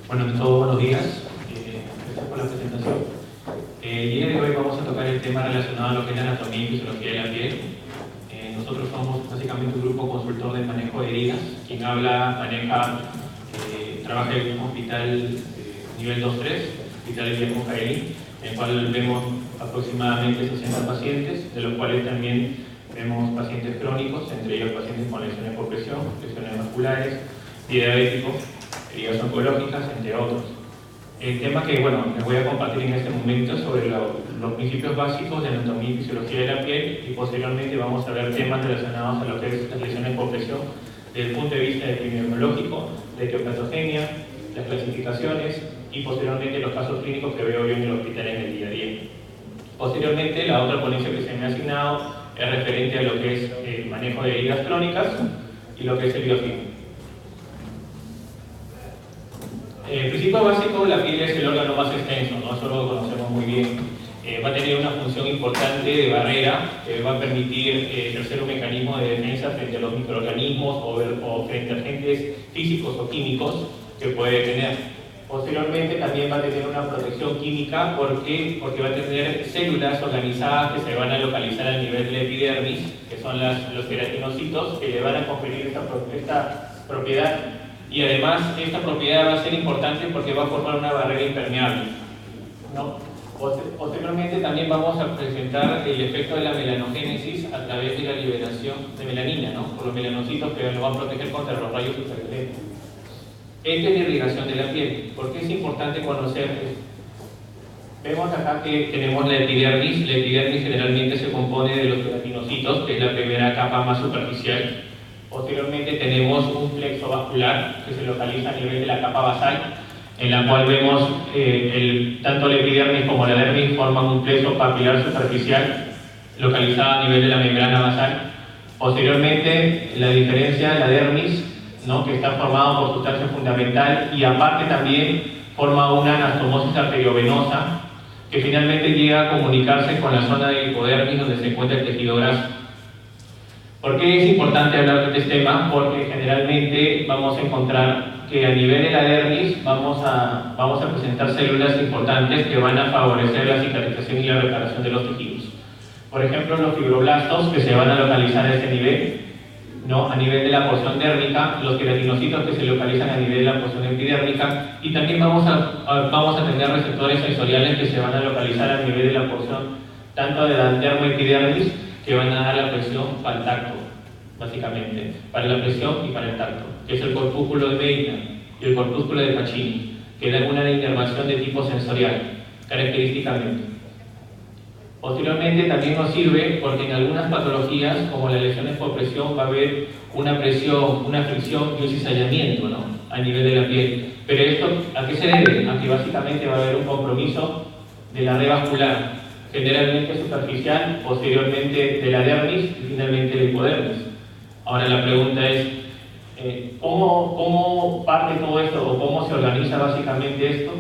Bueno, ante todo, buenos días. Gracias por la presentación. El día de hoy vamos a tocar el tema relacionado a lo que es la anatomía y fisiología de la piel. Nosotros somos básicamente un grupo consultor del manejo de heridas. Quien habla, maneja, trabaja en un hospital nivel 2-3, Hospital Guillermo Jaelin, en el cual vemos aproximadamente 60 pacientes, de los cuales también vemos pacientes crónicos, entre ellos pacientes con lesiones por presión, lesiones vasculares, diabéticos, heridas oncológicas, entre otros. El tema que les voy a compartir en este momento sobre los principios básicos de anatomía y fisiología de la piel, y posteriormente vamos a ver temas relacionados a lo que es las lesiones por presión desde el punto de vista epidemiológico, de etiopatogenia, las clasificaciones y posteriormente los casos clínicos que veo yo en el hospital en el día a día. Posteriormente, la otra ponencia que se me ha asignado es referente a lo que es el manejo de heridas crónicas y lo que es el biofilm. El principio básico, la piel es el órgano más extenso, ¿no? Eso lo conocemos muy bien. Va a tener una función importante de barrera que va a permitir ejercer un mecanismo de defensa frente a los microorganismos o frente a agentes físicos o químicos que puede tener. Posteriormente también va a tener una protección química porque va a tener células organizadas que se van a localizar a nivel de la epidermis, que son los queratinocitos, que le van a conferir esta propiedad. Y además esta propiedad va a ser importante porque va a formar una barrera impermeable, ¿no? Posteriormente también vamos a presentar el efecto de la melanogénesis a través de la liberación de melanina, ¿no? Por los melanocitos que nos van a proteger contra los rayos ultravioletas. Esta es la irrigación de la piel. ¿Por qué es importante conocer esto? Vemos acá que tenemos la epidermis. La epidermis generalmente se compone de los queratinocitos, que es la primera capa más superficial. Posteriormente tenemos un plexo vascular que se localiza a nivel de la capa basal, en la cual vemos tanto la epidermis como la dermis forman un plexo papilar superficial localizado a nivel de la membrana basal. Posteriormente, la diferencia, la dermis, ¿no? Que está formado por sustancia fundamental y aparte también forma una anastomosis arteriovenosa que finalmente llega a comunicarse con la zona de hipodermis donde se encuentra el tejido graso. ¿Por qué es importante hablar de este tema? Porque generalmente vamos a encontrar que a nivel de la dermis vamos a presentar células importantes que van a favorecer la cicatrización y la reparación de los tejidos. Por ejemplo, los fibroblastos que se van a localizar a este nivel, ¿no? A nivel de la porción dérmica, los queratinocitos que se localizan a nivel de la porción epidérmica, y también vamos a tener receptores sensoriales que se van a localizar a nivel de la porción tanto de la dermoepidermis, que van a dar la presión para el tacto, básicamente, para la presión y para el tacto, que es el corpúsculo de Meitner y el corpúsculo de Pacini, que dan una inervación de tipo sensorial, característicamente. Posteriormente también nos sirve porque en algunas patologías, como las lesiones por presión, va a haber una presión, una fricción y un cizallamiento, ¿no? A nivel de la piel. Pero esto, ¿a qué se debe? A que básicamente va a haber un compromiso de la red vascular, generalmente superficial, posteriormente de la dermis y finalmente de la hipodermis. Ahora la pregunta es, ¿cómo parte todo esto o cómo se organiza básicamente esto?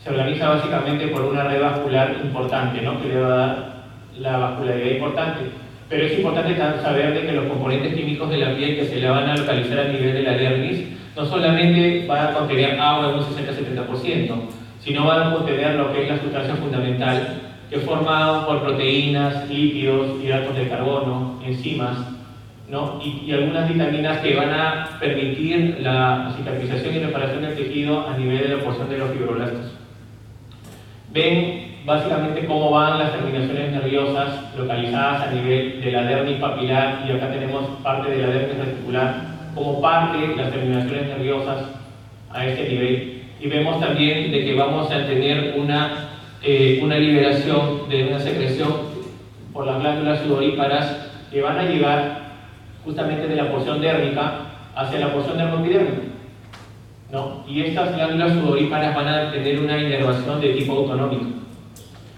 Se organiza básicamente por una red vascular importante, ¿no? Que le va a dar la vascularidad importante. Pero es importante saber de que los componentes químicos de la piel que se la van a localizar a nivel de la dermis no solamente van a contener agua en un 60-70%, sino van a contener lo que es la sustancia fundamental, que es formado por proteínas, lípidos, hidratos de carbono, enzimas, ¿no? y algunas vitaminas que van a permitir la cicatrización y reparación del tejido a nivel de la porción de los fibroblastos. Ven básicamente cómo van las terminaciones nerviosas localizadas a nivel de la dermis papilar, y acá tenemos parte de la dermis reticular, como parte de las terminaciones nerviosas a este nivel. Y vemos también de que vamos a tener una liberación de una secreción por las glándulas sudoríparas que van a llegar justamente de la porción dérmica hacia la porción dermoepidérmica, ¿no? Y estas glándulas sudoríparas van a tener una inervación de tipo autonómico.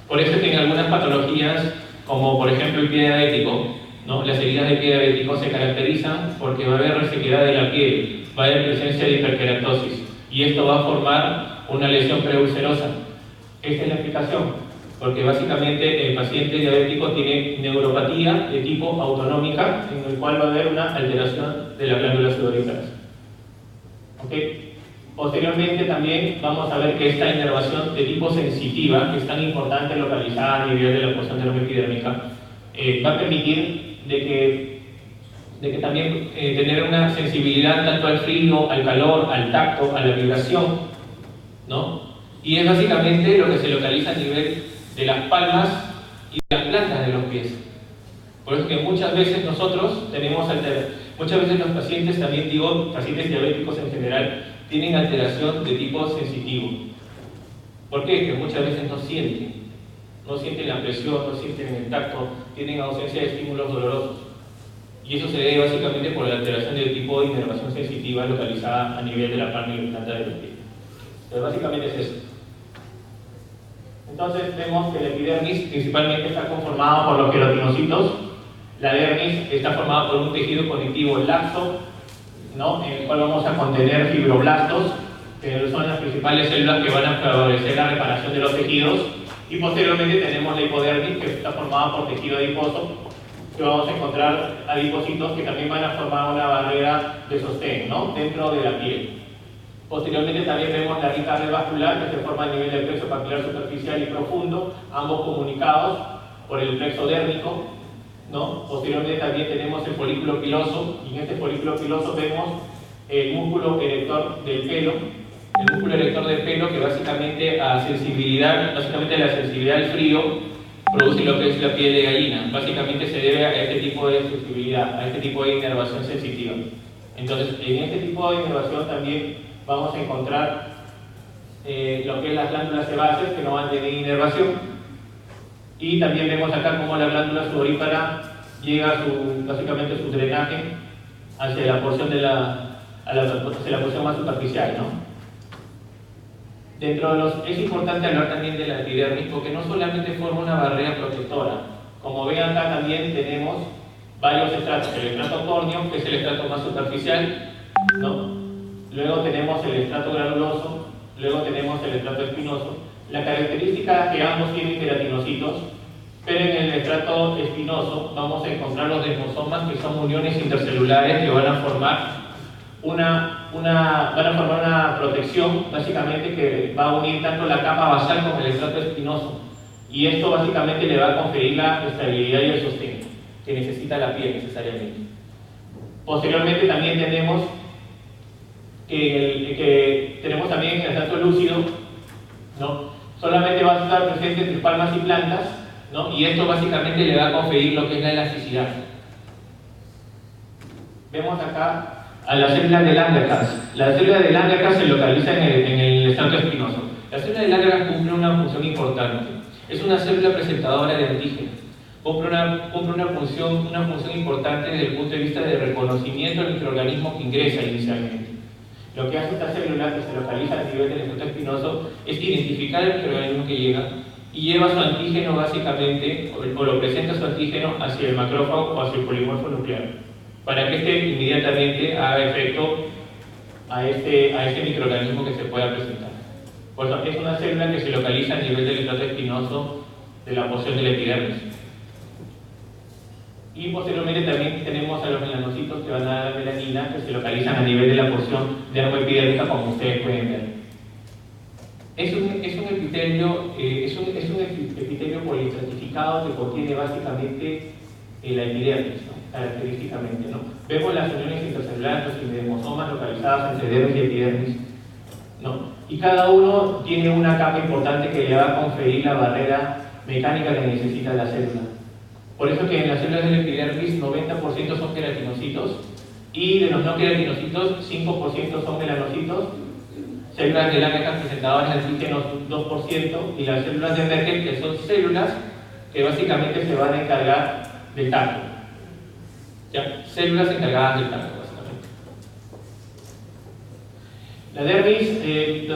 Por eso es que en algunas patologías, como por ejemplo el pie diabético, ¿no? Las heridas de pie diabético se caracterizan porque va a haber resequedad de la piel, va a haber presencia de hiperkeratosis, y esto va a formar una lesión preulcerosa. Esta es la explicación, porque básicamente el paciente diabético tiene neuropatía de tipo autonómica, en el cual va a haber una alteración de las glándulas sudoríparas. ¿Okay? Posteriormente también vamos a ver que esta inervación de tipo sensitiva, que es tan importante localizada a nivel de la porción dermoepidérmica, va a permitir de que también tener una sensibilidad tanto al frío, al calor, al tacto, a la vibración, ¿no? Y es básicamente lo que se localiza a nivel de las palmas y de las plantas de los pies. Por eso que muchas veces nosotros tenemos muchas veces los pacientes, también digo, pacientes diabéticos en general, tienen alteración de tipo sensitivo. ¿Por qué? Que muchas veces no sienten la presión, no sienten el tacto, tienen ausencia de estímulos dolorosos. Y eso se debe básicamente por la alteración del tipo de inervación sensitiva localizada a nivel de la palma y la planta de los pies. Entonces, básicamente es eso. Entonces vemos que el epidermis principalmente está conformado por los queratinocitos. La dermis está formada por un tejido conectivo laxo, ¿no? En el cual vamos a contener fibroblastos, que son las principales células que van a favorecer la reparación de los tejidos. Y posteriormente tenemos la hipodermis, que está formada por tejido adiposo, que vamos a encontrar adipocitos que también van a formar una barrera de sostén, ¿no? Dentro de la piel. Posteriormente también vemos la rica red vascular, que se forma a nivel del plexo papilar superficial y profundo, ambos comunicados por el plexo dérmico, ¿no? Posteriormente también tenemos el folículo piloso, y en este folículo piloso vemos el músculo erector del pelo, que básicamente la sensibilidad al frío produce lo que es la piel de gallina. Básicamente se debe a este tipo de sensibilidad, a este tipo de inervación sensitiva. Entonces, en este tipo de inervación también vamos a encontrar lo que es las glándulas sebáceas, que no van a tener inervación. Y también vemos acá cómo la glándula sudorípara llega a básicamente su drenaje hacia la porción hacia la porción más superficial, ¿no? Es importante hablar también de la epidermis porque no solamente forma una barrera protectora. Como ven acá también tenemos varios estratos. El estrato córneo, que es el estrato más superficial, ¿no? Luego tenemos el estrato granuloso, luego tenemos el estrato espinoso. La característica es que ambos tienen queratinocitos, pero en el estrato espinoso vamos a encontrar los desmosomas, que son uniones intercelulares que van a formar una protección, básicamente, que va a unir tanto la capa basal como el estrato espinoso. Y esto básicamente le va a conferir la estabilidad y el sostén que necesita la piel necesariamente. Posteriormente también tenemos tenemos también el estrato lúcido, ¿no? Solamente va a estar presente entre palmas y plantas, ¿no? Y esto básicamente le va a conferir lo que es la elasticidad. Vemos acá a la célula de Langerhans. La célula de Langerhans se localiza en el estrato espinoso. La célula de Langerhans cumple una función importante. Es una célula presentadora de antígenos. Cumple una función importante desde el punto de vista de reconocimiento del microorganismo que ingresa inicialmente. Lo que hace esta célula, que se localiza a nivel del estrato espinoso, es identificar el microorganismo que llega y lleva su antígeno básicamente, o lo presenta su antígeno hacia el macrófago o hacia el polimorfo nuclear, para que este inmediatamente haga efecto a este microorganismo que se pueda presentar. Por eso es una célula que se localiza a nivel del estrato espinoso de la porción de la epidermis. Y posteriormente también tenemos a los melanocitos que van a dar melanina, que se localizan a nivel de la porción dermoepidérmica, como ustedes pueden ver. Es un epitelio poliestratificado que contiene básicamente la epidermis, ¿no? Característicamente, ¿no? Vemos las uniones intercelulares, los desmosomas localizadas entre dermis y epidermis, ¿no? Y cada uno tiene una capa importante que le va a conferir la barrera mecánica que necesita la célula. Por eso que en las células del epidermis 90% son queratinocitos y de los no queratinocitos 5% son melanocitos, células de Langerhans presentadoras de antígenos 2% y las células de Merkel, que son células que básicamente se van a encargar del tacto. ¿Ya? Células encargadas del tacto, básicamente. La dermis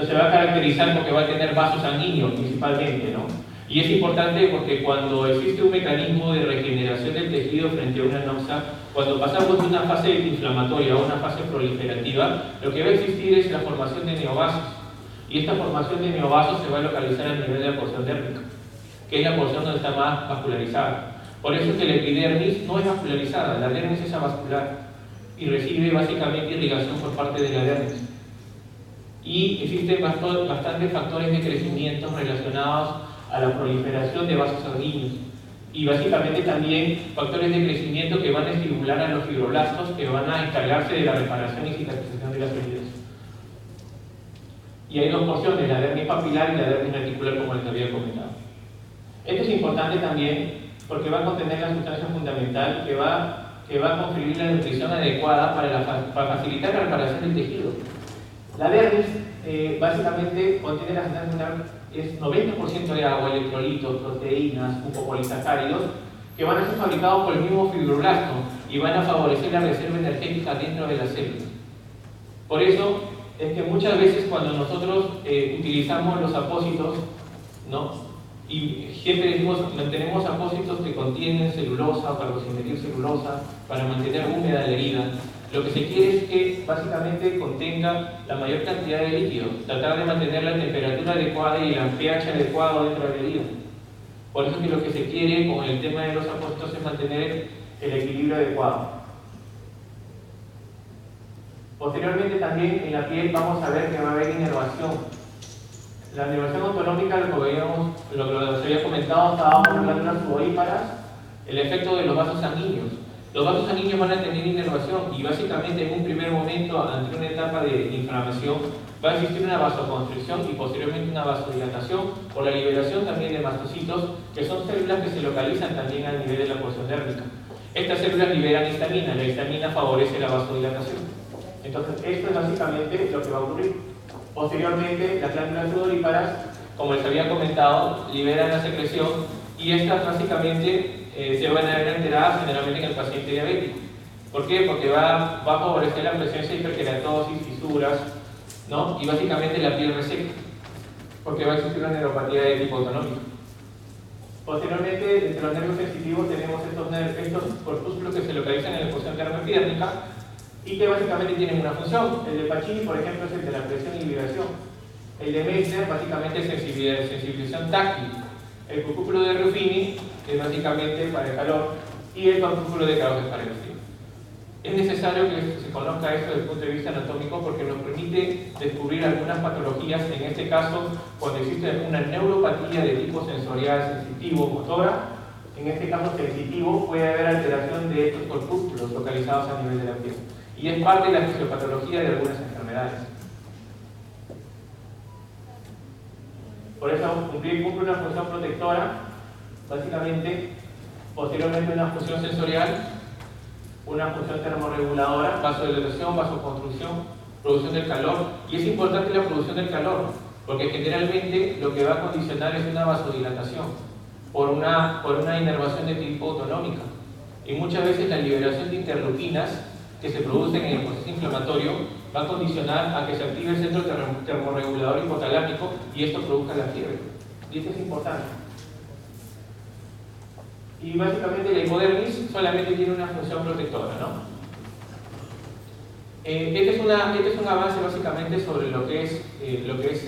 se va a caracterizar porque va a tener vasos sanguíneos principalmente, ¿no? Y es importante porque cuando existe un mecanismo de regeneración del tejido frente a una noxa, cuando pasamos de una fase inflamatoria a una fase proliferativa, lo que va a existir es la formación de neovasos. Y esta formación de neovasos se va a localizar a nivel de la porción dérmica, que es la porción donde está más vascularizada. Por eso es que la epidermis no es vascularizada, la dermis es avascular y recibe básicamente irrigación por parte de la dermis. y existen bastantes factores de crecimiento relacionados a la proliferación de vasos sanguíneos y básicamente también factores de crecimiento que van a estimular a los fibroblastos que van a encargarse de la reparación y cicatrización de las heridas. Y hay dos porciones, la dermis papilar y la dermis reticular, como les había comentado. Esto es importante también porque va a contener la sustancia fundamental que va a conferir la nutrición adecuada para facilitar la reparación del tejido. La dermis básicamente contiene la sustancia, es 90% de agua, electrolitos, proteínas, mucopolisacáridos, que van a ser fabricados por el mismo fibroblasto y van a favorecer la reserva energética dentro de la célula. Por eso es que muchas veces cuando nosotros utilizamos los apósitos, ¿no? Y siempre decimos, mantenemos apósitos que contienen celulosa, para convertir celulosa, para mantener húmeda la herida. Lo que se quiere es que básicamente contenga la mayor cantidad de líquido, tratar de mantener la temperatura adecuada y el pH adecuado dentro de la herida. Por eso es que lo que se quiere con el tema de los apósitos es mantener el equilibrio adecuado. Posteriormente también en la piel vamos a ver que va a haber inervación. La inervación autonómica, lo que les había comentado, estaba por glándulas sudoríparas, el efecto de los vasos sanguíneos. Los vasos sanguíneos van a tener inervación y básicamente en un primer momento, ante una etapa de inflamación, va a existir una vasoconstricción y posteriormente una vasodilatación por la liberación también de mastocitos, que son células que se localizan también al nivel de la porción dérmica. Estas células liberan histamina, la histamina favorece la vasodilatación. Entonces, esto es básicamente lo que va a ocurrir. Posteriormente, las glándulas sudoríparas, como les había comentado, liberan la secreción y estas básicamente se van a ver alteradas generalmente en el paciente diabético. ¿Por qué? Porque va a favorecer la presencia de hiperkeratosis, fisuras, ¿no? Y básicamente la piel reseca, porque va a existir una neuropatía de tipo autonómico. Posteriormente, entre los nervios sensitivos tenemos estos corpúsculos que se localizan en la porción termoepidérmica y que básicamente tienen una función. El de Pacini, por ejemplo, es el de la presión y liberación. El de Meissner básicamente es sensibilización táctil. El corpúsculo de Ruffini es básicamente para el calor y el corpúsculo de Krause para el frío. Es necesario que se conozca esto desde el punto de vista anatómico porque nos permite descubrir algunas patologías, en este caso cuando existe una neuropatía de tipo sensorial, sensitivo, motora, en este caso sensitivo puede haber alteración de estos corpúsculos localizados a nivel de la piel y es parte de la fisiopatología de algunas enfermedades. Por eso cumple una función protectora, básicamente, posteriormente una función sensorial, una función termorreguladora, vasodilatación, vasoconstrucción, producción del calor, y es importante la producción del calor, porque generalmente lo que va a condicionar es una vasodilatación por una inervación de tipo autonómica, y muchas veces la liberación de interleuquinas que se producen en el proceso inflamatorio va a condicionar a que se active el centro termorregulador hipotalámico y esto produzca la fiebre. Y esto es importante. Y básicamente la hipodermis solamente tiene una función protectora, ¿no? Este es un avance básicamente sobre lo que es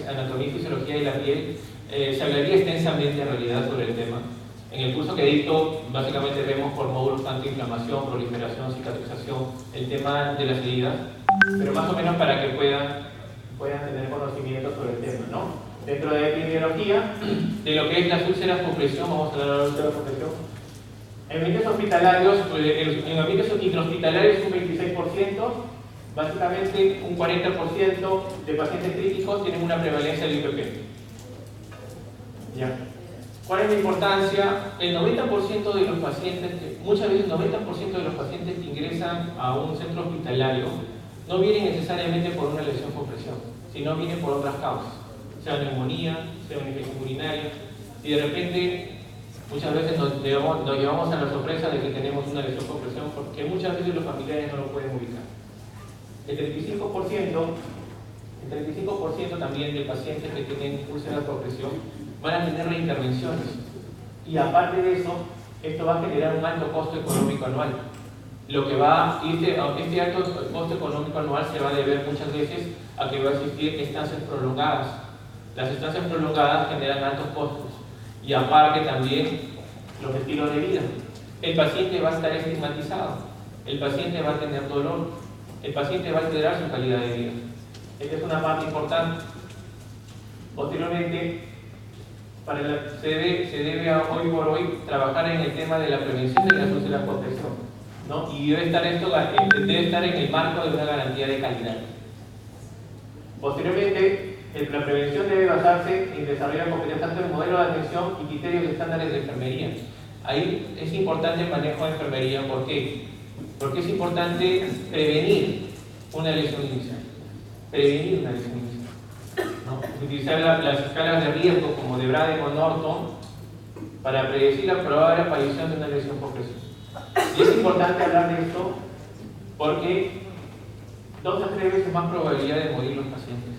anatomía y fisiología de la piel. Se hablaría extensamente en realidad sobre el tema. En el curso que dicto, básicamente vemos por módulos antiinflamación, proliferación, cicatrización, el tema de las heridas, pero más o menos para que puedan tener conocimiento sobre el tema, ¿no? Dentro de epidemiología, de lo que es las úlceras por presión, vamos a hablar de las úlceras por presión. En ambientes hospitalarios, en ambientes intrahospitalarios un 26%, básicamente un 40% de pacientes críticos tienen una prevalencia de IPP. ¿Ya? ¿Cuál es la importancia? El 90% de los pacientes, muchas veces el 90% de los pacientes que ingresan a un centro hospitalario no vienen necesariamente por una lesión por presión, sino vienen por otras causas, sea neumonía, sea una infección urinaria, y de repente muchas veces nos llevamos a la sorpresa de que tenemos una lesión por presión porque muchas veces los familiares no lo pueden ubicar. El 35% también de pacientes que tienen úlceras por presión van a tener reintervenciones y aparte de eso, esto va a generar un alto costo económico anual. Lo que va a irse a este alto costo económico anual se va a deber muchas veces a que va a existir estancias prolongadas. Las estancias prolongadas generan altos costos y aparte también los estilos de vida. El paciente va a estar estigmatizado, el paciente va a tener dolor, el paciente va a alterar su calidad de vida. Esta es una parte importante. Posteriormente, se debe hoy por hoy trabajar en el tema de la prevención de las úlceras por presión, ¿no? Y debe estar en el marco de una garantía de calidad. Posteriormente, la prevención debe basarse en desarrollar competencias tanto en modelo de atención y criterios de estándares de enfermería. Ahí es importante el manejo de enfermería. ¿Por qué? Porque es importante prevenir una lesión inicial. Prevenir una lesión inicial, ¿no? Utilizar las escalas de riesgo como de Braden o Norton para predecir la probable aparición de una lesión por presión. Y es importante hablar de esto porque 2 a 3 veces más probabilidad de morir los pacientes,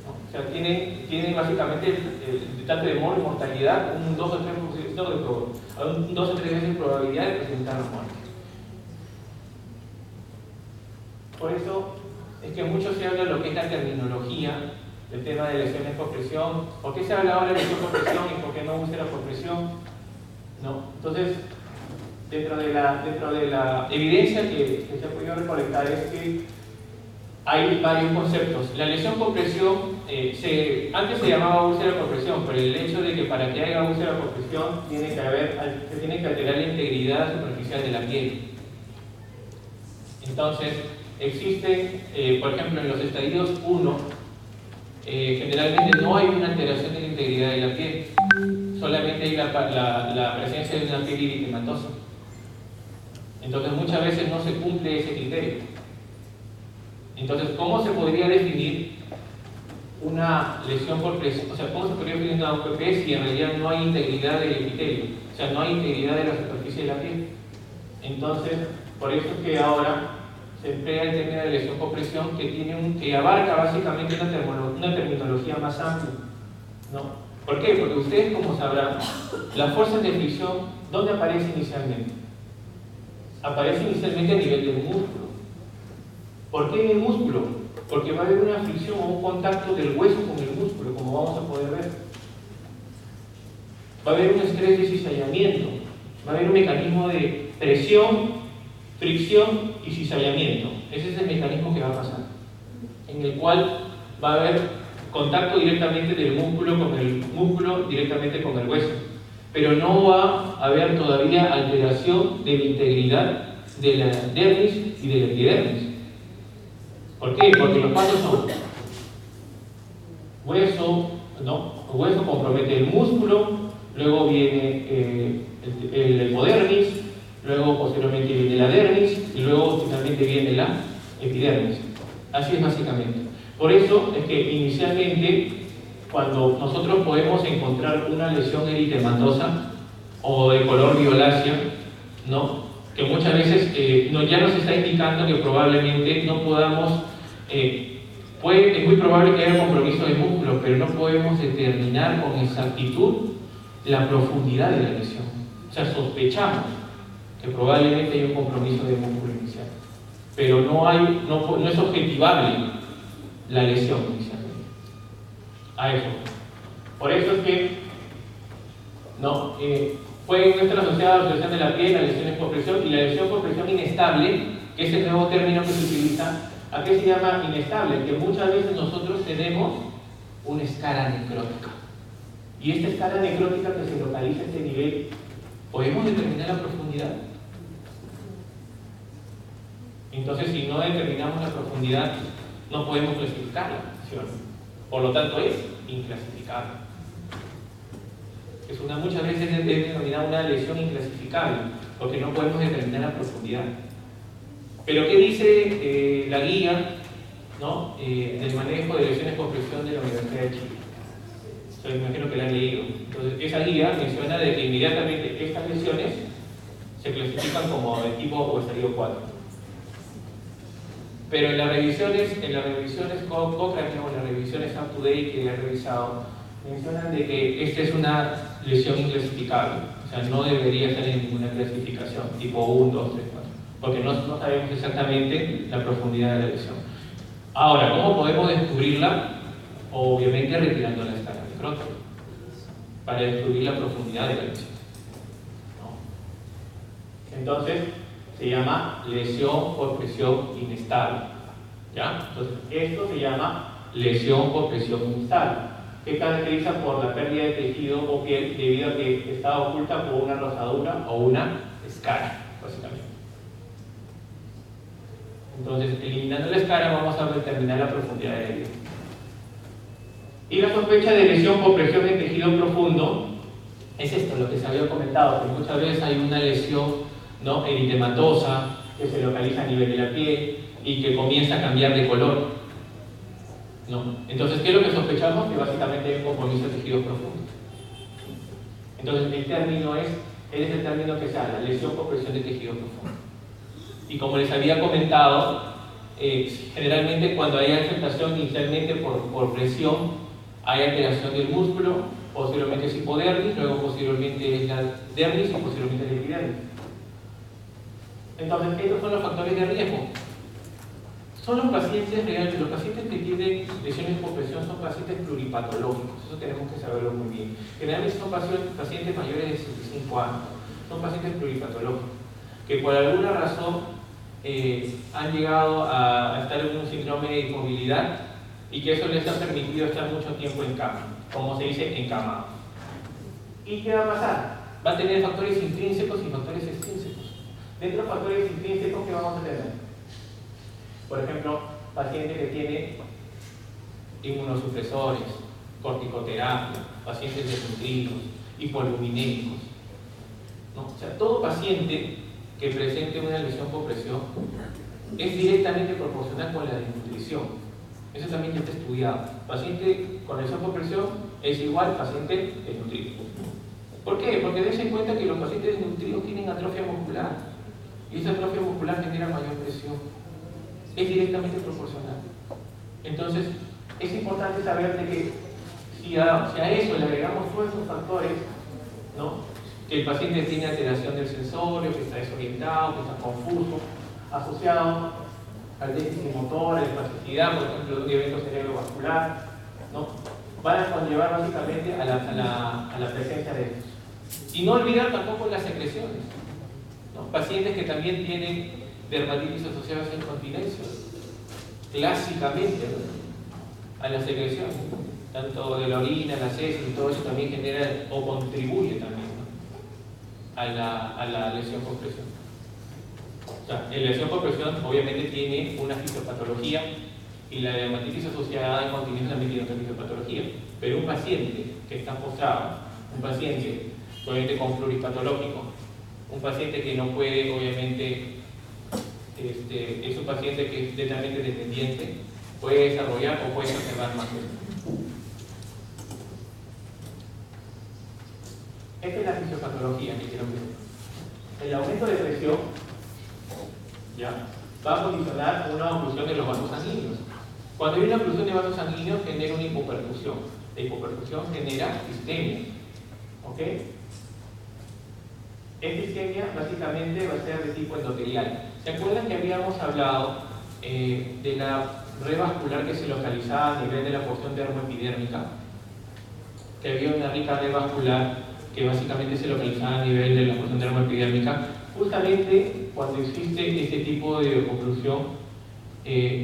¿no? O sea, tienen básicamente tanto de mortalidad un 2 o 3 veces probabilidad de presentar la muerte. Por eso es que mucho se habla de lo que es la terminología del tema de lesiones por presión. ¿Por qué se habla ahora de lesión por presión y por qué no úlcera por presión? ¿No? Entonces, dentro de la evidencia que se ha podido recolectar es que hay varios conceptos. La lesión por presión, antes se llamaba úlcera por presión, pero el hecho de que para que haya úlcera por presión se tiene que alterar la integridad superficial de la piel. Entonces, existe, por ejemplo, en los estadios 1, generalmente no hay una alteración de la integridad de la piel, solamente hay la presencia de una piel eritematosa. Entonces, muchas veces no se cumple ese criterio. Entonces, ¿cómo se podría definir una lesión por presión? O sea, ¿cómo se podría definir una UPP si en realidad no hay integridad del epitelio? O sea, no hay integridad de la superficie de la piel. Entonces, por eso es que ahora se emplea el término de lesión por presión que abarca básicamente una terminología más amplia, ¿no? ¿Por qué? Porque ustedes, como sabrán, las fuerzas de fricción, ¿dónde aparecen inicialmente? Aparece inicialmente a nivel del músculo. ¿Por qué en el músculo? Porque va a haber una fricción o un contacto del hueso con el músculo, como vamos a poder ver. Va a haber un estrés de cizallamiento, va a haber un mecanismo de presión, fricción y cizallamiento. Ese es el mecanismo que va a pasar, en el cual va a haber contacto directamente del músculo con el músculo, directamente con el hueso. Pero no va a haber todavía alteración de la integridad de la dermis y de la epidermis. ¿Por qué? Porque los pasos son hueso compromete el músculo, luego viene el hipodermis, luego posteriormente viene la dermis y luego finalmente viene la epidermis. Así es básicamente. Por eso es que inicialmente, cuando nosotros podemos encontrar una lesión eritematosa o de color violácea, ¿no? Que muchas veces ya nos está indicando que probablemente no podamos, es muy probable que haya compromiso de músculo, pero no podemos determinar con exactitud la profundidad de la lesión. O sea, sospechamos que probablemente hay un compromiso de músculo inicial, pero no es objetivable la lesión inicialmente. A eso. Por eso es que pueden estar asociadas a la lesión de la piel, las lesiones por presión y la lesión por presión inestable, que es el nuevo término que se utiliza. ¿A qué se llama inestable? Que muchas veces nosotros tenemos una escala necrótica. Y esta escala necrótica que se localiza a este nivel, ¿podemos determinar la profundidad? Entonces, si no determinamos la profundidad, no podemos clasificarla, ¿sí? Por lo tanto, es inclasificable. Muchas veces es denominada una lesión inclasificable, porque no podemos determinar la profundidad. Pero ¿qué dice la guía, ¿no? Del manejo de lesiones por presión de la Universidad de Chile? Yo me imagino que la han leído. Entonces, esa guía menciona de que inmediatamente estas lesiones se clasifican como de tipo o estadio 4. Pero en las revisiones Cochrane o en las revisiones Up to Date que he revisado, mencionan de que esta es una lesión inclasificable. O sea, no debería estar en ninguna clasificación, tipo 1, 2, 3, 4. Porque no sabemos exactamente la profundidad de la lesión. Ahora, ¿cómo podemos descubrirla? Obviamente retirando la escala necrótica para descubrir la profundidad de la lesión, ¿no? Entonces, se llama lesión por presión inestable. ¿Ya? Entonces, esto se llama lesión por presión instal, que caracteriza por la pérdida de tejido o piel debido a que está oculta por una rosadura o una escara, básicamente. Entonces, eliminando la escara vamos a determinar la profundidad de la herida. Y la sospecha de lesión por presión en tejido profundo es esto, lo que se había comentado, que muchas veces hay una lesión, ¿no?, eritematosa que se localiza a nivel de la piel y que comienza a cambiar de color, ¿no? Entonces, ¿qué es lo que sospechamos? Que básicamente hay un compromiso de tejido profundo. Entonces, el término es el término que se habla, lesión por presión de tejido profundo. Y como les había comentado, generalmente cuando hay afectación inicialmente por presión, hay alteración del músculo, posteriormente es hipodermis, luego posteriormente es la dermis y posteriormente la epidermis. Entonces, estos son los factores de riesgo. Son los pacientes reales, los pacientes que tienen lesiones por presión son pacientes pluripatológicos, eso tenemos que saberlo muy bien. Generalmente son pacientes mayores de 65 años, son pacientes pluripatológicos, que por alguna razón han llegado a estar en un síndrome de inmovilidad y que eso les ha permitido estar mucho tiempo en cama, como se dice, encamado. ¿Y qué va a pasar? Va a tener factores intrínsecos y factores extrínsecos. Dentro de los factores intrínsecos, ¿qué vamos a tener? Por ejemplo, paciente que tiene inmunosupresores, corticoterapia, pacientes desnutridos, hipoliuminémicos, ¿no? O sea, todo paciente que presente una lesión por presión es directamente proporcional con la desnutrición. Eso también ya está estudiado. Paciente con lesión por presión es igual paciente desnutrido. ¿Por qué? Porque dense en cuenta que los pacientes desnutridos tienen atrofia muscular y esa atrofia muscular genera mayor presión. Es directamente proporcional. Entonces, es importante saber de que si a eso le agregamos todos esos factores, ¿no?, que el paciente tiene alteración del sensorio, que está desorientado, que está confuso, asociado al déficit motor, a la espasticidad, por ejemplo, de un evento cerebrovascular, ¿no?, van a conllevar básicamente a la presencia de estos. Y no olvidar tampoco las secreciones, ¿no? Pacientes que también tienen dermatitis asociadas a incontinencia, clásicamente, ¿no?, a la secreción, tanto de la orina, la heces y todo eso también genera o contribuye también, ¿no?, a la lesión por presión. O sea, la lesión por presión obviamente tiene una fisiopatología y la dermatitis asociada a incontinencia también tiene otra fisiopatología, pero un paciente que está postrado, un paciente obviamente con pluripatológico, un paciente que no puede, obviamente, es un paciente que es totalmente dependiente, puede desarrollar o puede exacerbar más esto. Esta es la fisiopatología que quiero ver. El aumento de presión, ¿ya?, va a condicionar una oclusión de los vasos sanguíneos. Cuando hay una oclusión de vasos sanguíneos genera una hipoperfusión. La hipoperfusión genera isquemia. ¿Ok? Esta isquemia básicamente va a ser de tipo endotelial. ¿Se acuerdan que habíamos hablado de la red vascular que se localizaba a nivel de la porción dermoepidérmica? Que había una rica red vascular que básicamente se localizaba a nivel de la porción dermoepidérmica. Justamente cuando existe este tipo de oclusión,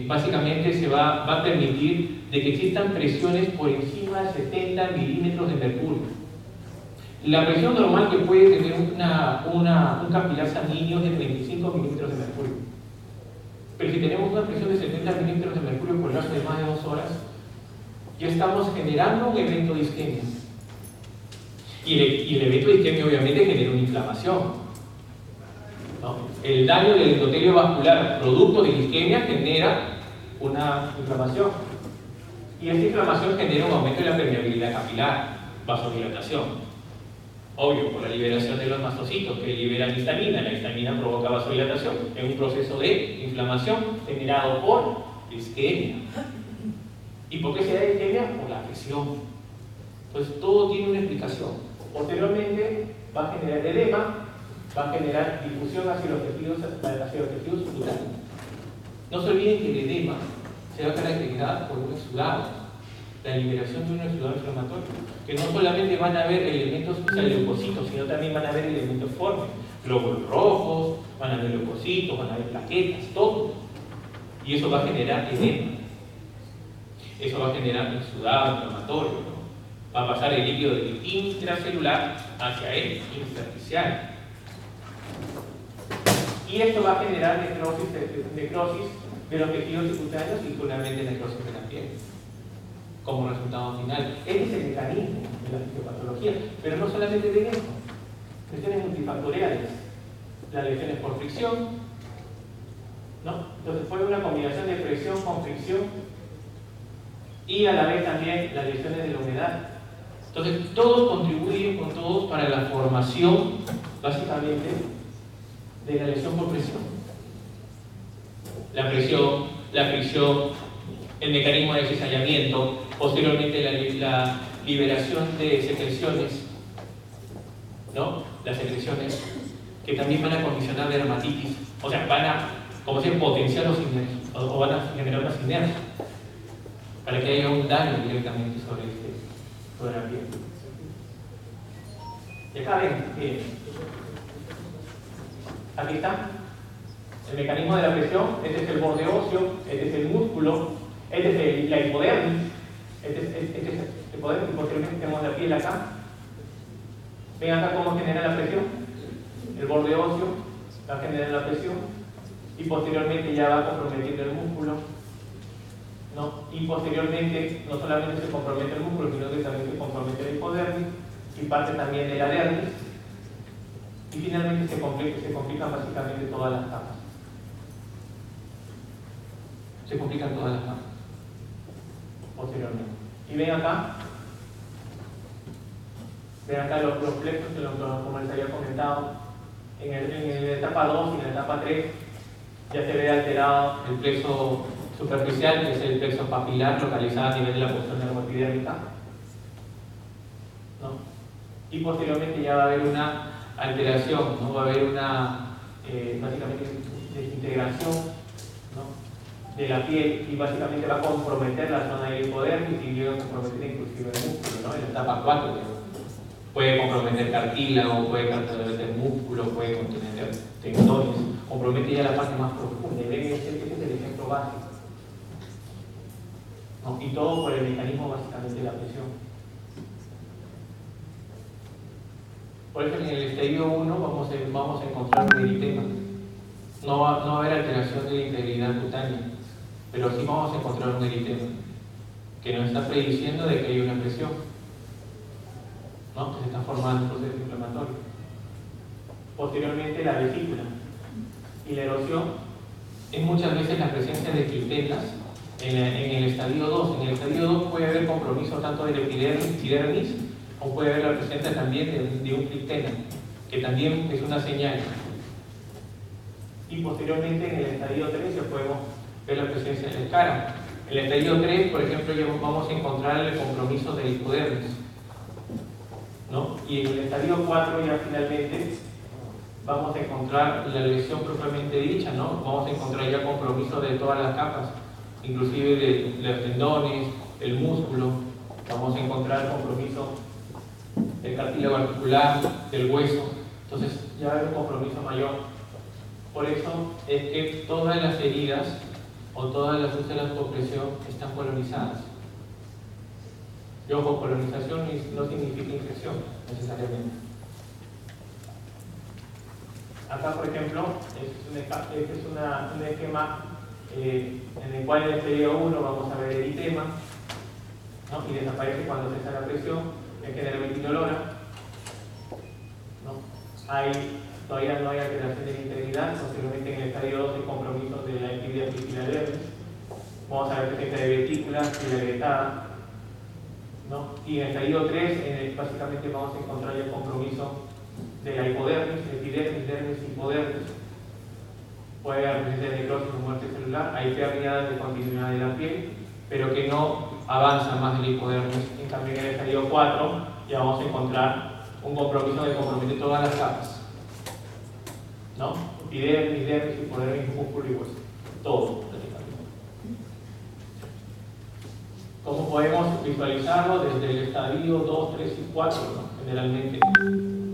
básicamente se va a permitir de que existan presiones por encima de 70 milímetros de mercurio. La presión normal que puede tener un capilar sanguíneo es de 25 milímetros de mercurio. Pero si tenemos una presión de 70 milímetros de mercurio por lapso de más de 2 horas, ya estamos generando un evento de isquemia. Y el evento de isquemia obviamente genera una inflamación, ¿no? El daño del endotelio vascular producto de la isquemia genera una inflamación. Y esta inflamación genera un aumento de la permeabilidad capilar, vasodilatación. Obvio, por la liberación de los mastocitos que liberan histamina. La histamina provoca vasodilatación en un proceso de inflamación generado por isquemia. ¿Y por qué se da isquemia? Por la presión. Entonces todo tiene una explicación. Posteriormente va a generar edema, va a generar difusión hacia los tejidos subcutáneos. No se olviden que el edema se va a caracterizar por un exudado, la liberación de un exudado inflamatorio, que no solamente van a haber elementos, o sea, leucocitos, sino también van a haber elementos formes, glóbulos rojos, van a haber leucocitos, van a haber plaquetas, todo. y eso va a generar edema. Eso va a generar exudado inflamatorio, ¿no? Va a pasar el líquido del intracelular hacia el intersticial. Y esto va a generar necrosis de los tejidos subcutáneos y finalmente necrosis de la piel como resultado final. Este es el mecanismo de la fisiopatología, pero no solamente de eso, lesiones multifactoriales, las lesiones por fricción, ¿no? Entonces fue una combinación de presión con fricción y a la vez también las lesiones de la humedad. Entonces todos contribuyen con todos para la formación básicamente de la lesión por presión. La presión, la fricción, el mecanismo de cizallamiento, posteriormente la liberación de secreciones, ¿no? Las secreciones que también van a condicionar dermatitis, o sea, van a, como se potenciar los sinergios, o van a generar una sinergia para que haya un daño directamente sobre la piel. Y acá ven, miren, aquí está el mecanismo de la presión. Este es el borde óseo, este es el músculo, este es la hipodermis, este es el poder, y posteriormente tenemos la piel acá. Ven acá cómo genera la presión. El borde óseo va a generar la presión y posteriormente ya va comprometiendo el músculo, ¿no? Y posteriormente no solamente se compromete el músculo, sino que también se compromete la hipodermis y parte también de la dermis, y finalmente se complican básicamente todas las capas. Se complican todas las capas posteriormente. Y ven acá los plexos, como les había comentado, en la etapa 2 y en la etapa 3 ya se ve alterado el plexo superficial, que es el plexo papilar localizado a nivel de la porción dermopidérmica, ¿no? Y posteriormente ya va a haber una alteración, ¿no? Va a haber una básicamente desintegración, ¿no? De la piel, y básicamente va a comprometer la zona del hipodermis y llega a comprometer inclusive el músculo, ¿no? En la etapa 4 puede comprometer cartílago, puede comprometer músculo, puede contener tendones, compromete ya la parte más profunda. Y ven, este es el ejemplo básico, ¿no? Y todo por el mecanismo básicamente de la presión. Por eso en el estadio 1 vamos a encontrar un eritema. No va a haber alteración de la integridad cutánea, pero sí vamos a encontrar un eritema que nos está prediciendo de que hay una presión, ¿no? Que se está formando un proceso inflamatorio. Posteriormente la vesícula y la erosión es muchas veces la presencia de clipelas en el estadio 2. En el estadio 2 puede haber compromiso tanto de la epidermis, o puede haber la presencia también de un cliptena, que también es una señal. Y posteriormente en el estadio 3 ya podemos ver la presencia del cara. En el estadio 3, por ejemplo, ya vamos a encontrar el compromiso del hipodermis, ¿no? Y en el estadio 4 ya finalmente vamos a encontrar la lesión propiamente dicha, ¿no? Vamos a encontrar ya compromiso de todas las capas, inclusive de los tendones, el músculo. Vamos a encontrar compromiso del cartílago articular, del hueso. Entonces ya va a haber un compromiso mayor. Por eso es que todas las heridas o todas las úlceras por presión están colonizadas. Y ojo, colonización no significa infección necesariamente. Acá, por ejemplo, este es un esquema en el cual en el estadio 1 vamos a ver eritema, ¿no? Y desaparece cuando cesa la presión, es generalmente indolora, ¿no? Todavía no hay alteración de la integridad, posiblemente en el estadio 2 hay compromiso de la epidermis y la dermis. Vamos a ver presencia de vesículas y la agrietada, ¿no? Y en el estadio 3 básicamente vamos a encontrar ya el compromiso de la hipodermis, epidermis, dermis, hipodermis. Puede haber presencia de necrosis o muerte celular, hay pérdidas de continuidad de la piel, pero que no avanza más del hipodermis. En cambio en el estadio 4 ya vamos a encontrar un compromiso que compromete todas las capas, ¿no? Epidermis, dermis, hipodermis, músculo y hueso, todo prácticamente. ¿Cómo podemos visualizarlo? Desde el estadio 2, 3 y 4, ¿no? Generalmente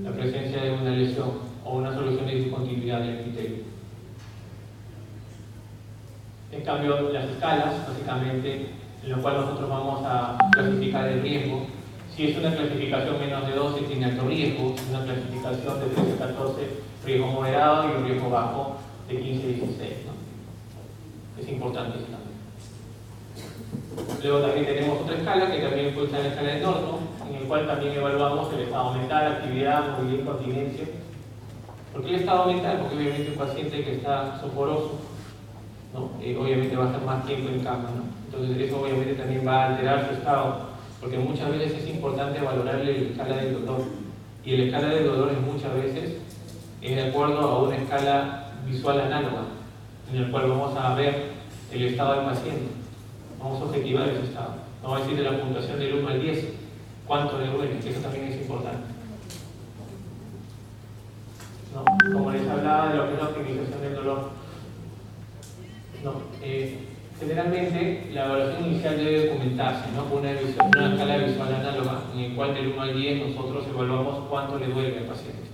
la presencia de una lesión o una solución de discontinuidad del epitelio. En cambio, las escalas, básicamente, en lo cual nosotros vamos a clasificar el riesgo. Si es una clasificación menos de 12, tiene alto riesgo. Si es una clasificación de 13 a 14, riesgo moderado, y un riesgo bajo de 15 a 16, ¿no? Es importante eso también. Luego también tenemos otra escala, que también puede ser la escala de Norton, en el cual también evaluamos el estado mental, actividad, movilidad y continencia. ¿Por qué el estado mental? Porque obviamente un paciente que está soporoso, ¿no? Obviamente va a estar más tiempo en cama, ¿no? Entonces eso obviamente también va a alterar su estado, porque muchas veces es importante valorarle la escala del dolor, y la escala del dolor es muchas veces de acuerdo a una escala visual análoga, en el cual vamos a ver el estado del paciente, vamos a objetivar ese estado, vamos a decir de la puntuación del 1 al 10, cuánto le duele, que eso también es importante, ¿no? Como les hablaba de lo que es la optimización del dolor, ¿no? Generalmente la evaluación inicial debe documentarse, ¿no? Con una escala visual análoga, en el cual del 1 al 10 nosotros evaluamos cuánto le duele al paciente,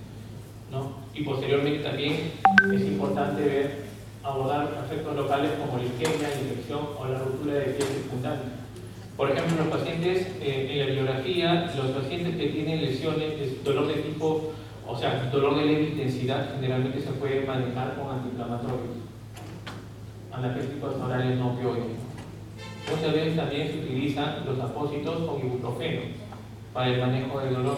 ¿no? Y posteriormente también es importante abordar efectos locales como la isquemia, la infección o la ruptura de piel circundante. Por ejemplo, los pacientes en la bibliografía, los pacientes que tienen lesiones, dolor de tipo, o sea, dolor de leve intensidad, generalmente se puede manejar con antiinflamatorios, analgésicos orales no opioides. Muchas veces también se utilizan los apósitos con ibuprofeno para el manejo del dolor,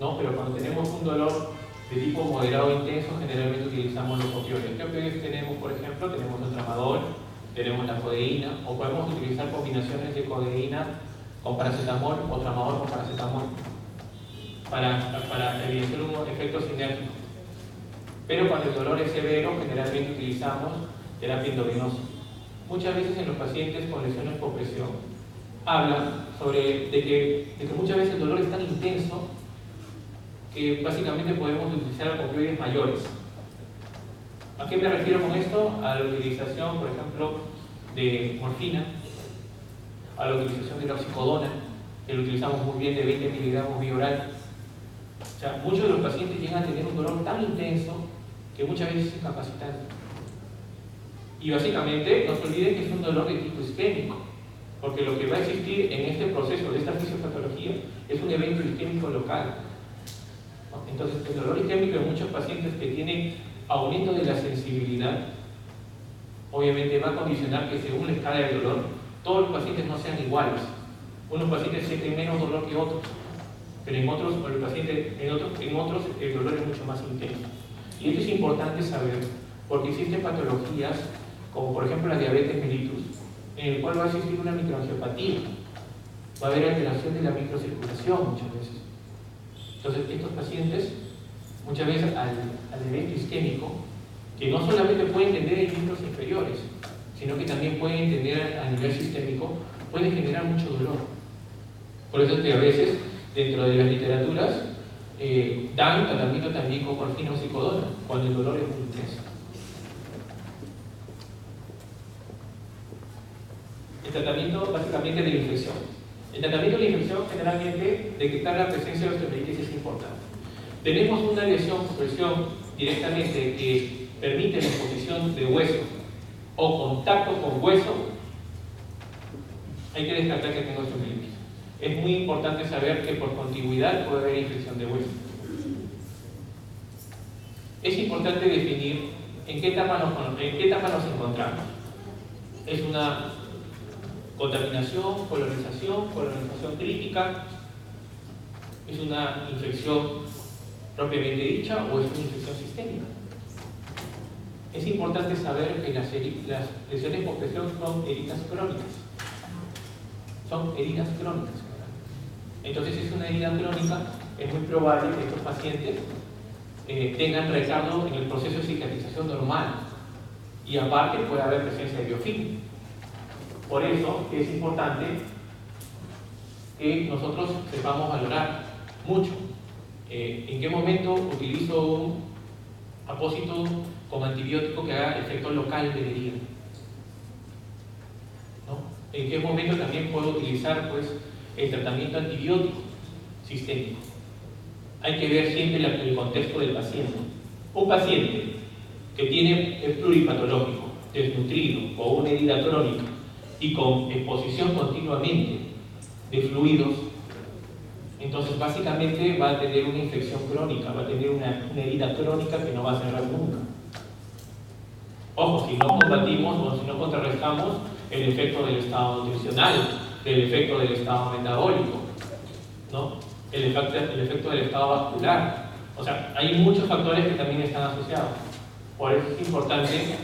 ¿no? Pero cuando tenemos un dolor de tipo moderado e intenso, generalmente utilizamos los opioides. ¿Qué opioides tenemos? Por ejemplo, tenemos el tramadol, tenemos la codeína, o podemos utilizar combinaciones de codeína con paracetamol o tramadol con paracetamol para evidenciar un efecto sinérgico. Pero cuando el dolor es severo, generalmente utilizamos terapia endovenosa. Muchas veces en los pacientes con lesiones por presión hablan de que muchas veces el dolor es tan intenso que básicamente podemos utilizar opioides mayores. ¿A qué me refiero con esto? A la utilización, por ejemplo, de morfina, a la utilización de la oxicodona, que lo utilizamos muy bien de 20 miligramos vía oral. O sea, muchos de los pacientes llegan a tener un dolor tan intenso que muchas veces es incapacitante. Y básicamente, no se olviden que es un dolor de tipo isquémico, porque lo que va a existir en este proceso de esta fisiopatología es un evento isquémico local. Entonces, el dolor isquémico en muchos pacientes que tienen aumento de la sensibilidad, obviamente va a condicionar que según la escala de dolor, todos los pacientes no sean iguales. Unos pacientes sienten menos dolor que otros, pero en otros el dolor es mucho más intenso. Y esto es importante saber, porque existen patologías, como por ejemplo la diabetes mellitus, en el cual va a existir una microangiopatía, va a haber alteración de la microcirculación muchas veces. Entonces, estos pacientes, muchas veces al evento isquémico, que no solamente pueden tener en miembros inferiores, sino que también pueden tener a nivel sistémico, puede generar mucho dolor. Por eso es que a veces, dentro de las literaturas, dan tratamiento también con morfina o oxicodona, cuando el dolor es muy intenso. El tratamiento básicamente de la infección. El tratamiento de la infección, generalmente, detectar la presencia de osteomelitis es importante. Tenemos una lesión por presión directamente que permite la exposición de hueso o contacto con hueso, hay que descartar que tenga osteomelitis. Es muy importante saber que por contigüidad puede haber infección de hueso. Es importante definir en qué etapa nos encontramos. Es una contaminación, colonización crítica, es una infección propiamente dicha o es una infección sistémica. Es importante saber que las lesiones por presión son heridas crónicas. Son heridas crónicas. Entonces, si es una herida crónica, es muy probable que estos pacientes tengan retardo en el proceso de cicatrización normal. Y aparte puede haber presencia de biofilm. Por eso es importante que nosotros sepamos valorar mucho en qué momento utilizo un apósito como antibiótico que haga efecto local de la herida, ¿no? En qué momento también puedo utilizar pues, el tratamiento antibiótico sistémico. Hay que ver siempre el contexto del paciente. Un paciente que es pluripatológico, desnutrido, con una herida crónica y con exposición continuamente de fluidos, entonces básicamente va a tener una infección crónica, va a tener una herida crónica que no va a cerrar nunca. Ojo, si no combatimos o si no contrarrestamos el efecto del estado nutricional, del efecto del estado metabólico, ¿no? El efecto del estado vascular. O sea, hay muchos factores que también están asociados. Por eso es importante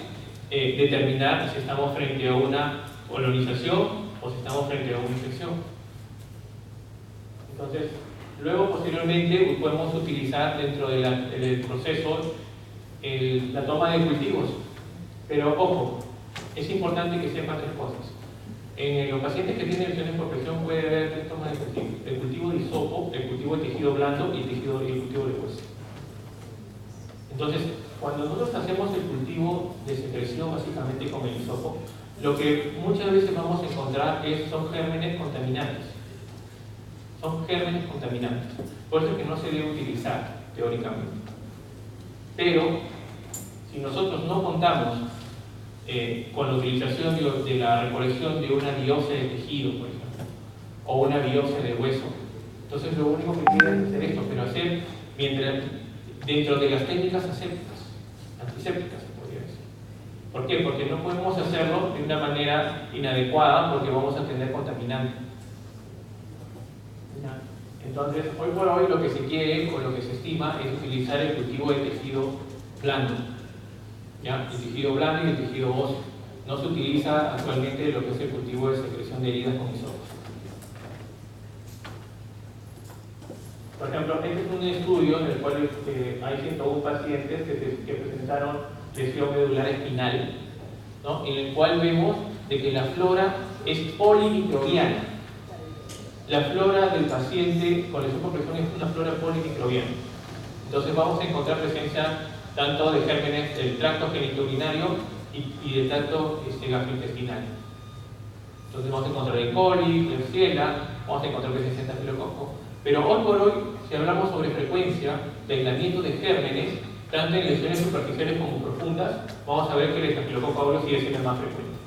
determinar si estamos frente a una colonización o si estamos frente a una infección. Entonces, luego posteriormente podemos utilizar dentro del proceso la toma de cultivos. Pero ojo, es importante que sepan tres cosas. En los pacientes que tienen lesiones por presión puede haber tres tomas de cultivo: el cultivo de hisopo, el cultivo de tejido blando y el cultivo de hueso. Entonces, cuando nosotros hacemos el cultivo de secreción básicamente con el hisopo, lo que muchas veces vamos a encontrar son gérmenes contaminantes. Son gérmenes contaminantes. Por eso es que no se debe utilizar teóricamente. Pero, si nosotros no contamos con la utilización de la recolección de una biopsia de tejido, por ejemplo, o una biopsia de hueso, entonces lo único que queda es hacer esto, pero hacer dentro de las técnicas antisépticas, se podría decir. ¿Por qué? Porque no podemos hacerlo de una manera inadecuada porque vamos a tener contaminante. Entonces, hoy por hoy lo que se quiere o lo que se estima es utilizar el cultivo de tejido blando. ¿Ya? El tejido blando y el tejido óseo. No se utiliza actualmente lo que es el cultivo de secreción de heridas con hisopos. Por ejemplo, este es un estudio en el cual hay 101 pacientes que presentaron lesión medular espinal, ¿no? En el cual vemos de que la flora es polimicrobiana. La flora del paciente con lesión por presión es una flora polimicrobiana. Entonces vamos a encontrar presencia tanto de gérmenes del tracto genitourinario y del tracto gastrointestinal. Entonces vamos a encontrar E. coli, Klebsiella, vamos a encontrar presencia de estafilococo. Pero hoy por hoy, si hablamos sobre frecuencia de aislamiento de gérmenes, tanto en lesiones superficiales como profundas, vamos a ver que el estafilococo aureus sigue siendo el más frecuente.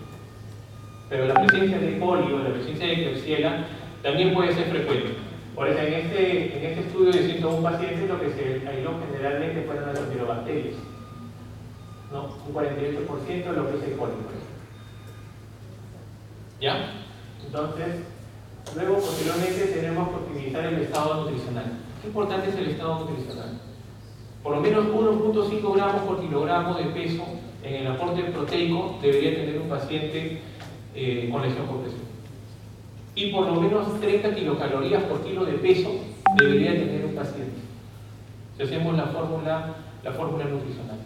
Pero la presencia de E. coli o la presencia de Klebsiella también puede ser frecuente. Por eso en este estudio de 101 pacientes lo que se aisló generalmente fueron las enterobacterias, ¿no? Un 48% de lo que es E. coli, por ejemplo. ¿Ya? Entonces, luego posteriormente tenemos que optimizar el estado nutricional. ¿Qué importante es el estado nutricional? Por lo menos 1.5 gramos por kilogramo de peso en el aporte proteico debería tener un paciente con lesión por presión. Y por lo menos 30 kilocalorías por kilo de peso debería tener un paciente. Si hacemos la fórmula nutricional.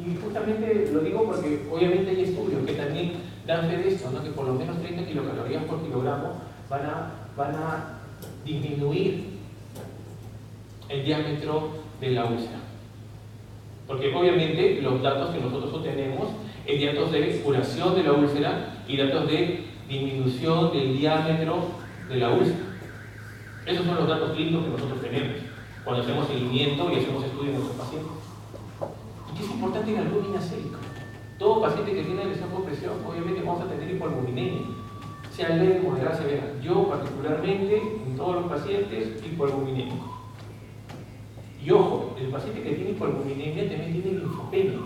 Y justamente lo digo porque obviamente hay estudios que también dan fe de esto, ¿no? Que por lo menos 30 kilocalorías por kilogramo van a disminuir el diámetro de la úlcera. Porque obviamente los datos que nosotros obtenemos es datos de curación de la úlcera y datos de disminución del diámetro de la úlcera. Esos son los datos clínicos que nosotros tenemos cuando hacemos seguimiento y hacemos estudios en nuestros pacientes. Y es importante la albúmina sérica. Todo paciente que tiene lesión por presión, obviamente vamos a tener hipoalbuminemia, sea leve, moderada, severa. Yo particularmente, en todos los pacientes, hipoalbuminémico. Y ojo, el paciente que tiene hipoalbuminemia también tiene linfopenia.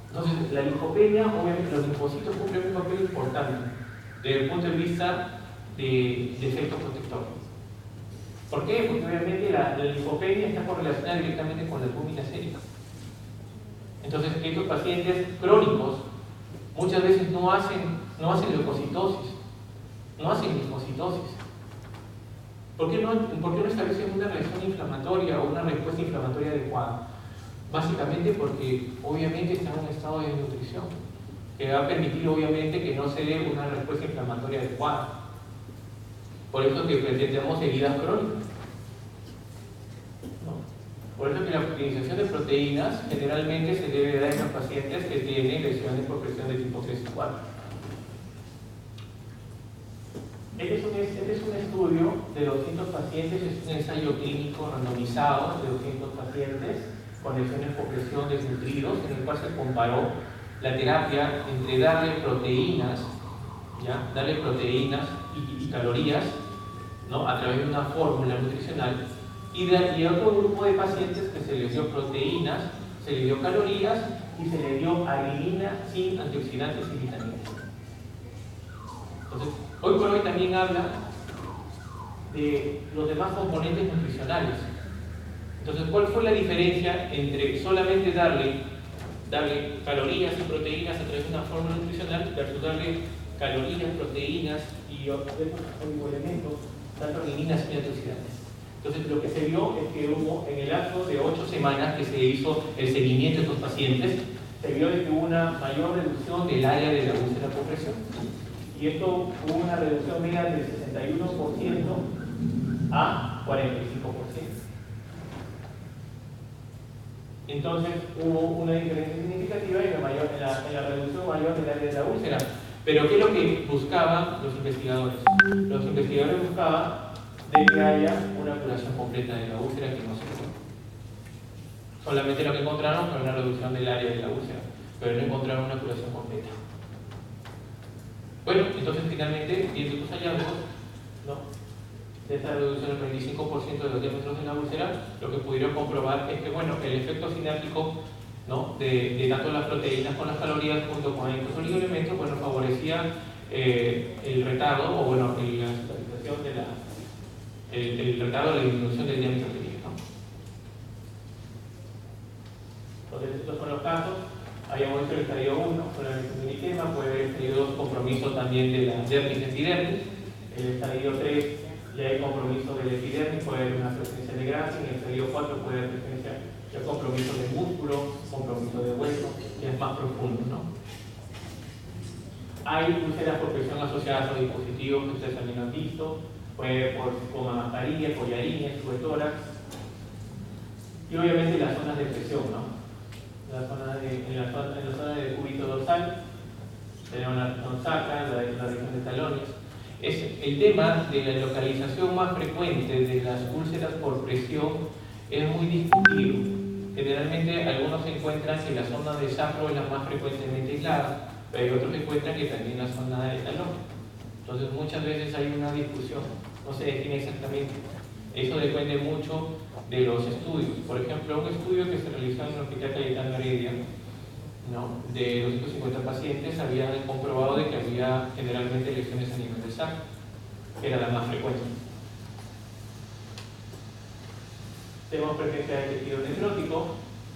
Entonces, la linfopenia, obviamente los linfocitos cumplen un papel importante desde el punto de vista de efecto protector. ¿Por qué? Porque obviamente la linfopenia está correlacionada directamente con la albúmina sérica. Entonces, estos pacientes crónicos muchas veces no hacen leucocitosis, no hacen linfocitosis. ¿Por qué no establecen una reacción inflamatoria o una respuesta inflamatoria adecuada? Básicamente porque obviamente están en un estado de desnutrición, que va a permitir obviamente que no se dé una respuesta inflamatoria adecuada. Por eso que presentamos heridas crónicas. ¿No? Por eso que la utilización de proteínas generalmente se debe dar en los pacientes que tienen lesiones por presión de tipo 3 y 4. Este es un estudio de 200 pacientes, es un ensayo clínico randomizado de 200 pacientes con lesiones por presión desnutridos, en el cual se comparó la terapia entre darle proteínas, ¿ya? Darle proteínas y calorías, ¿no? A través de una fórmula nutricional, y otro grupo de pacientes que se les dio proteínas, se les dio calorías y se les dio adenina sin antioxidantes y vitaminas. Entonces, hoy por hoy también habla de los demás componentes nutricionales. Entonces, ¿cuál fue la diferencia entre solamente darle calorías y proteínas a través de una fórmula nutricional versus darle calorías, proteínas y otros elementos, tanto adenina sin antioxidantes? Entonces, lo que se vio es que hubo, en el lapso de 8 semanas que se hizo el seguimiento de estos pacientes, se vio que hubo una mayor reducción del área de la úlcera por presión. Y esto hubo una reducción media del 61% a 45%. Entonces, hubo una diferencia significativa en la reducción mayor del área de la úlcera. Pero, ¿qué es lo que buscaban los investigadores? Los investigadores buscaban de que haya una curación completa de la úlcera, que no se logró. Solamente lo que encontraron fue una reducción del área de la úlcera, pero no encontraron una curación completa. Bueno, entonces finalmente, viendo estos hallazgos, ¿no?, de esta reducción del 25% de los diámetros de la úlcera, lo que pudieron comprobar es que, bueno, el efecto sinérgico, ¿no?, de tanto las proteínas con las calorías junto con estos oligoelementos, bueno, favorecía el retardo, o bueno, la estabilización de el retardo de la disminución del diámetro de piel, ¿no? Entonces, estos son los casos. Habíamos visto el estadio 1, solamente un eritema, puede haber el estadio 2, compromiso también de la dermis epidermis. El estadio 3, ya hay compromiso del epidermis, puede haber una presencia de grasa. En el estadio 4 puede haber presencia de compromiso de músculo, compromiso de hueso, que es más profundo, ¿no? Hay úlceras por presión asociadas a dispositivos que ustedes también han visto, puede por coma mascarilla, collarines, subetórax, y obviamente las zonas de presión, ¿no? En la zona del cúbito dorsal tenemos la región sacra, la región de talones. El tema de la localización más frecuente de las úlceras por presión es muy discutido. Generalmente algunos encuentran que la zona de sacro es la más frecuentemente aislada, pero otros encuentran que también la zona de talón. Entonces muchas veces hay una discusión, no se define exactamente. Eso depende mucho de los estudios. Por ejemplo, un estudio que se realizó en el Hospital Cayetano Heredia, ¿no?, de 250 pacientes, había comprobado de que había generalmente lesiones a nivel del sacro, que era la más frecuente. Tenemos presencia de tejido necrótico,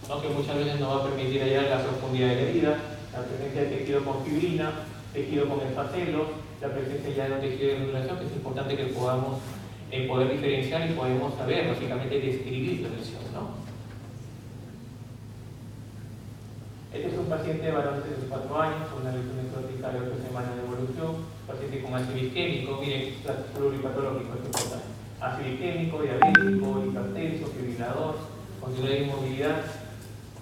¿no?, que muchas veces no va a permitir hallar la profundidad de la herida, la presencia de tejido con fibrina, tejido con esfacelos, la presencia ya de un tejido de granulación, que es importante que podamos poder diferenciar y podemos saber, básicamente, describir la lesión, ¿no? Este es un paciente varón de 64 años, con una lesión necrótica de 8 semanas de evolución, paciente con ácido isquémico, miren, pluripatológico, es importante. Ácido isquémico, diabético, hipertenso, fibrilador, continuidad de inmovilidad,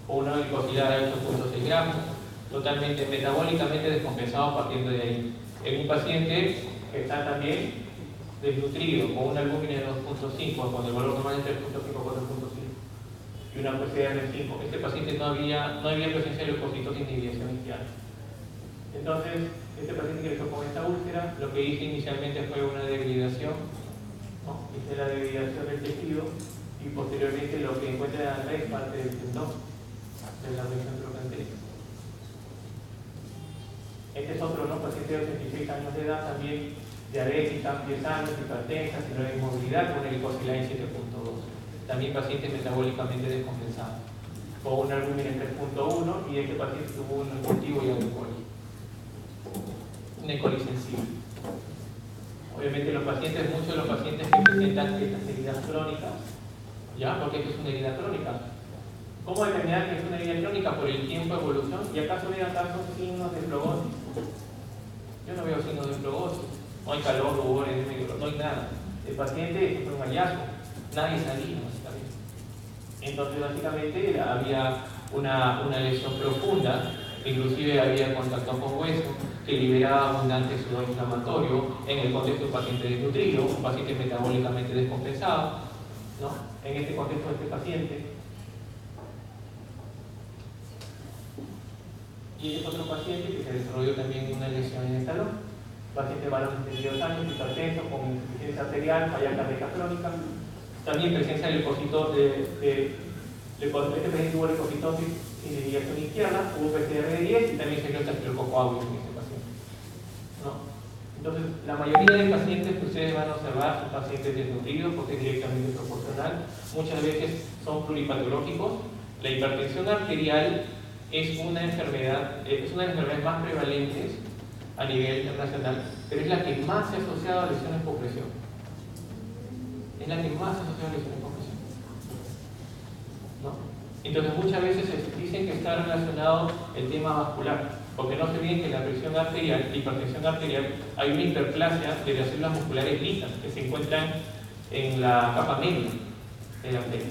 o una glicosilada de 8.6 gramos, totalmente metabólicamente descompensado partiendo de ahí. En un paciente que está también desnutrido, con una albúmina de 2.5, cuando el valor normal es 3.5 a 4.5, y una PCR de 5. Este paciente no había presencia de leucocitos de inhibición inicial. Entonces, este paciente ingresó con esta úlcera. Lo que hice inicialmente fue una debilidación, ¿no? Hice la debilidación del tejido y posteriormente lo que encuentra es parte del tendón de la región trochanterica. Este es otro, ¿no?, paciente de 86 años de edad, también diabética, 10 años, hipertensa, síndrome de inmovilidad, con una glicosilada en 7.2. También paciente metabólicamente descompensado, con una albúmina en 3.1, y este paciente tuvo un cultivo y una E. coli sensible. Obviamente muchos de los pacientes que presentan estas heridas crónicas, ¿ya? Porque esto es una herida crónica. ¿Cómo determinar que es una herida crónica? Por el tiempo de evolución. ¿Y acaso ven acaso signos de flegosis? Yo no veo signos de flegosis. No hay calor, rubor, no hay nada. El paciente fue un hallazgo, nadie sabía, básicamente. Entonces, básicamente, había una lesión profunda, inclusive había contacto con hueso, que liberaba abundante sudor inflamatorio en el contexto de un paciente desnutrido, un paciente metabólicamente descompensado, ¿no? En este contexto de este paciente, Y es otro paciente que se desarrolló también una lesión en el talón. Paciente varón de 32 años, hipertenso, con insuficiencia arterial, falla cardíaca crónica. También presencia del leucocito este paciente tuvo leucocitosis en la dirección izquierda, hubo PCR de 10 y también se dio estafilococo en este paciente, ¿no? Entonces, la mayoría de pacientes que ustedes van a observar son pacientes desnutridos porque es directamente proporcional. Muchas veces son pluripatológicos. La hipertensión arterial es una de las enfermedades más prevalentes a nivel internacional, pero es la que más se ha asociado a lesiones por presión. Es la que más se ha asociado a lesiones por presión, ¿no? Entonces muchas veces dicen que está relacionado el tema vascular, porque no se olviden que en la presión arterial, la hipertensión arterial, hay una hiperplasia de las células musculares lisas que se encuentran en la capa media de la arteria.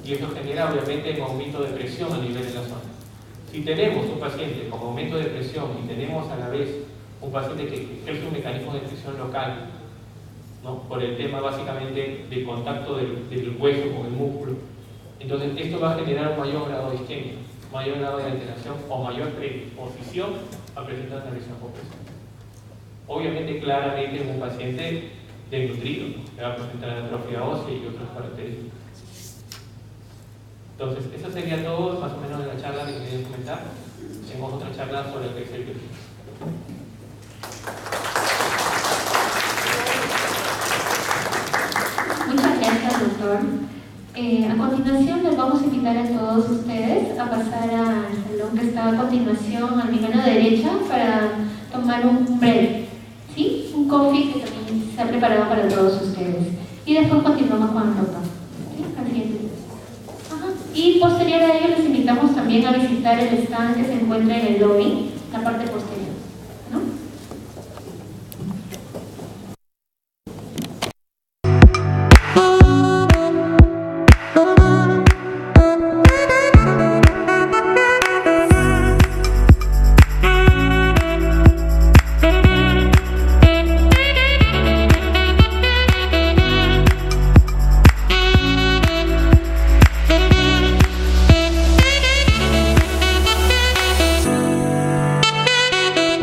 Y eso genera obviamente un aumento de presión a nivel de la zona. Si tenemos un paciente con aumento de presión y tenemos a la vez un paciente que ejerce un mecanismo de presión local, ¿no? Por el tema básicamente de contacto del hueso con el músculo, entonces esto va a generar un mayor grado de isquemia, mayor grado de alteración o mayor predisposición a presentar una lesión por presión. Obviamente, claramente en un paciente desnutrido, ¿no? Que va a presentar atrofia ósea y otras características. Entonces, eso sería todo más o menos de la charla que quería comentar. Tenemos otra charla sobre el Excel. Muchas gracias, doctor. A continuación les vamos a invitar a todos ustedes a pasar al salón que está a continuación, a mi mano derecha, para tomar un break, ¿sí? Un coffee que también se ha preparado para todos ustedes. Y después continuamos con el doctor, ¿sí? Al siguiente. Y posterior a ello les invitamos también a visitar el stand que se encuentra en el lobby, la parte posterior.